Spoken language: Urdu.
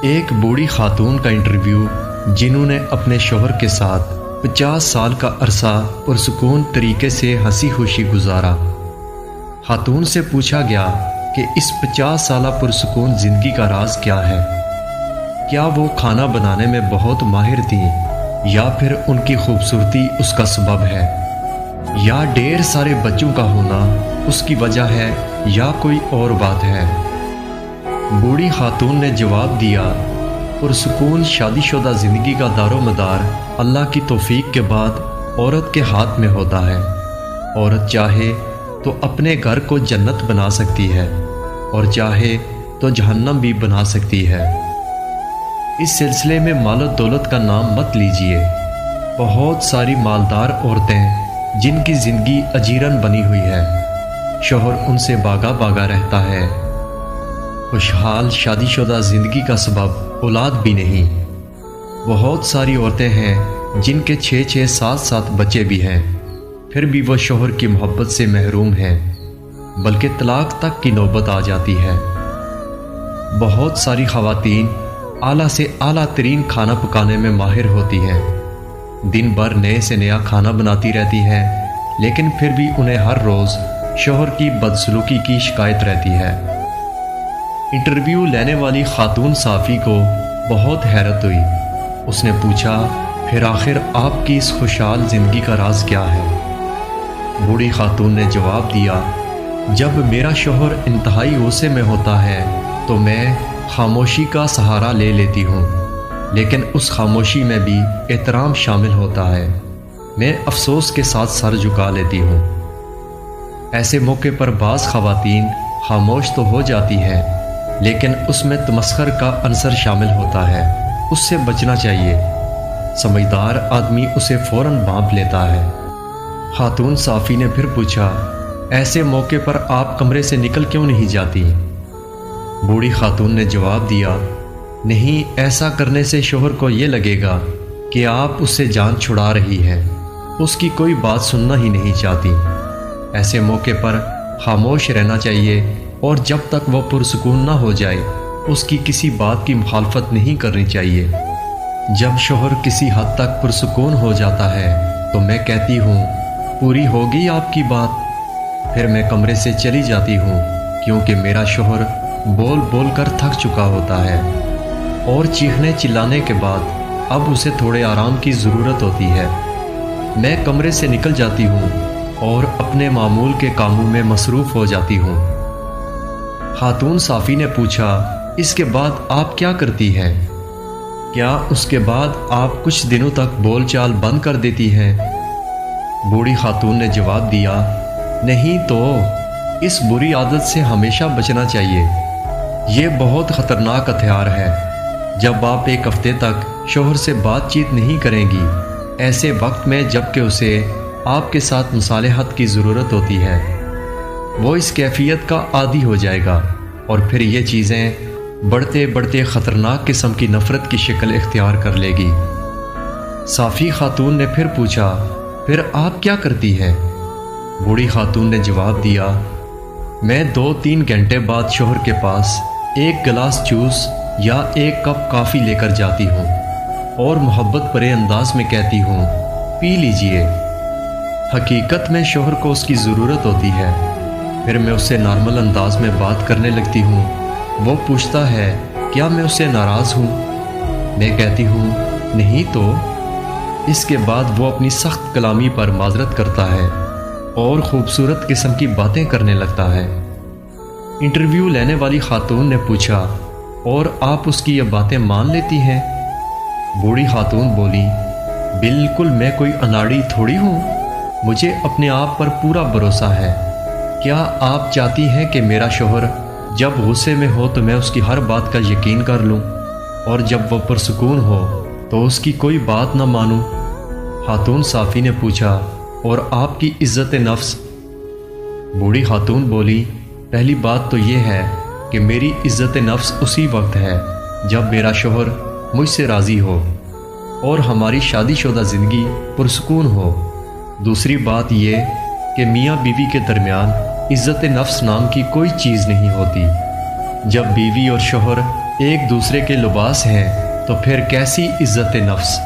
ایک بوڑھی خاتون کا انٹرویو جنہوں نے اپنے شوہر کے ساتھ 50 سال کا عرصہ پرسکون طریقے سے ہنسی خوشی گزارا۔ خاتون سے پوچھا گیا کہ اس 50 سالہ پرسکون زندگی کا راز کیا ہے؟ کیا وہ کھانا بنانے میں بہت ماہر تھیں یا پھر ان کی خوبصورتی اس کا سبب ہے، یا ڈھیر سارے بچوں کا ہونا اس کی وجہ ہے، یا کوئی اور بات ہے؟ بوڑھی خاتون نے جواب دیا، پرسکون شادی شدہ زندگی کا دار و مدار اللہ کی توفیق کے بعد عورت کے ہاتھ میں ہوتا ہے۔ عورت چاہے تو اپنے گھر کو جنت بنا سکتی ہے اور چاہے تو جہنم بھی بنا سکتی ہے۔ اس سلسلے میں مال و دولت کا نام مت لیجئے۔ بہت ساری مالدار عورتیں جن کی زندگی اجیرن بنی ہوئی ہے، شوہر ان سے باغا باغا رہتا ہے، خوشحال شادی شدہ زندگی کا سبب اولاد بھی نہیں۔ بہت ساری عورتیں ہیں جن کے 6 7 بچے بھی ہیں، پھر بھی وہ شوہر کی محبت سے محروم ہیں، بلکہ طلاق تک کی نوبت آ جاتی ہے۔ بہت ساری خواتین اعلیٰ سے اعلیٰ ترین کھانا پکانے میں ماہر ہوتی ہیں، دن بھر نئے سے نیا کھانا بناتی رہتی ہیں، لیکن پھر بھی انہیں ہر روز شوہر کی بدسلوکی کی شکایت رہتی ہے۔ انٹرویو لینے والی خاتون صحافی کو بہت حیرت ہوئی۔ اس نے پوچھا، پھر آخر آپ کی اس خوشحال زندگی کا راز کیا ہے؟ بوڑھی خاتون نے جواب دیا، جب میرا شوہر انتہائی غصے میں ہوتا ہے تو میں خاموشی کا سہارا لے لیتی ہوں، لیکن اس خاموشی میں بھی احترام شامل ہوتا ہے۔ میں افسوس کے ساتھ سر جھکا لیتی ہوں۔ ایسے موقع پر بعض خواتین خاموش تو ہو جاتی ہیں، لیکن اس میں تمسخر کا عنصر شامل ہوتا ہے، اس سے بچنا چاہیے۔ سمجھدار آدمی اسے فوراً بھانپ لیتا ہے۔ خاتون صحافی نے پھر پوچھا، ایسے موقع پر آپ کمرے سے نکل کیوں نہیں جاتی؟ بوڑھی خاتون نے جواب دیا، نہیں، ایسا کرنے سے شوہر کو یہ لگے گا کہ آپ اس سے جان چھڑا رہی ہیں، اس کی کوئی بات سننا ہی نہیں چاہتی۔ ایسے موقع پر خاموش رہنا چاہیے اور جب تک وہ پرسکون نہ ہو جائے اس کی کسی بات کی مخالفت نہیں کرنی چاہیے۔ جب شوہر کسی حد تک پرسکون ہو جاتا ہے تو میں کہتی ہوں، پوری ہوگی آپ کی بات؟ پھر میں کمرے سے چلی جاتی ہوں، کیونکہ میرا شوہر بول بول کر تھک چکا ہوتا ہے اور چیخنے چلانے کے بعد اب اسے تھوڑے آرام کی ضرورت ہوتی ہے۔ میں کمرے سے نکل جاتی ہوں اور اپنے معمول کے کاموں میں مصروف ہو جاتی ہوں۔ خاتون صحافی نے پوچھا، اس کے بعد آپ کیا کرتی ہیں؟ کیا اس کے بعد آپ کچھ دنوں تک بول چال بند کر دیتی ہیں؟ بوڑھی خاتون نے جواب دیا، نہیں تو، اس بری عادت سے ہمیشہ بچنا چاہیے۔ یہ بہت خطرناک ہتھیار ہے۔ جب آپ ایک ہفتے تک شوہر سے بات چیت نہیں کریں گی، ایسے وقت میں جب کہ اسے آپ کے ساتھ مصالحت کی ضرورت ہوتی ہے، وہ اس کیفیت کا عادی ہو جائے گا اور پھر یہ چیزیں بڑھتے بڑھتے خطرناک قسم کی نفرت کی شکل اختیار کر لے گی۔ صحافی خاتون نے پھر پوچھا، پھر آپ کیا کرتی ہیں؟ بوڑھی خاتون نے جواب دیا، میں 2-3 گھنٹے بعد شوہر کے پاس ایک گلاس جوس یا ایک کپ کافی لے کر جاتی ہوں اور محبت بھرے انداز میں کہتی ہوں، پی لیجئے۔ حقیقت میں شوہر کو اس کی ضرورت ہوتی ہے۔ پھر میں اس سے نارمل انداز میں بات کرنے لگتی ہوں۔ وہ پوچھتا ہے، کیا میں اس سے ناراض ہوں؟ میں کہتی ہوں، نہیں تو۔ اس کے بعد وہ اپنی سخت کلامی پر معذرت کرتا ہے اور خوبصورت قسم کی باتیں کرنے لگتا ہے۔ انٹرویو لینے والی خاتون نے پوچھا، اور آپ اس کی یہ باتیں مان لیتی ہیں؟ بوڑھی خاتون بولی، بالکل، میں کوئی اناڑی تھوڑی ہوں، مجھے اپنے آپ پر پورا بھروسہ ہے۔ کیا آپ چاہتی ہیں کہ میرا شوہر جب غصے میں ہو تو میں اس کی ہر بات کا یقین کر لوں اور جب وہ پرسکون ہو تو اس کی کوئی بات نہ مانوں؟ خاتون صحافی نے پوچھا، اور آپ کی عزت نفس؟ بوڑھی خاتون بولی، پہلی بات تو یہ ہے کہ میری عزت نفس اسی وقت ہے جب میرا شوہر مجھ سے راضی ہو اور ہماری شادی شدہ زندگی پرسکون ہو۔ دوسری بات یہ کہ میاں بیوی کے درمیان عزت نفس نام کی کوئی چیز نہیں ہوتی۔ جب بیوی اور شوہر ایک دوسرے کے لباس ہیں تو پھر کیسی عزت نفس۔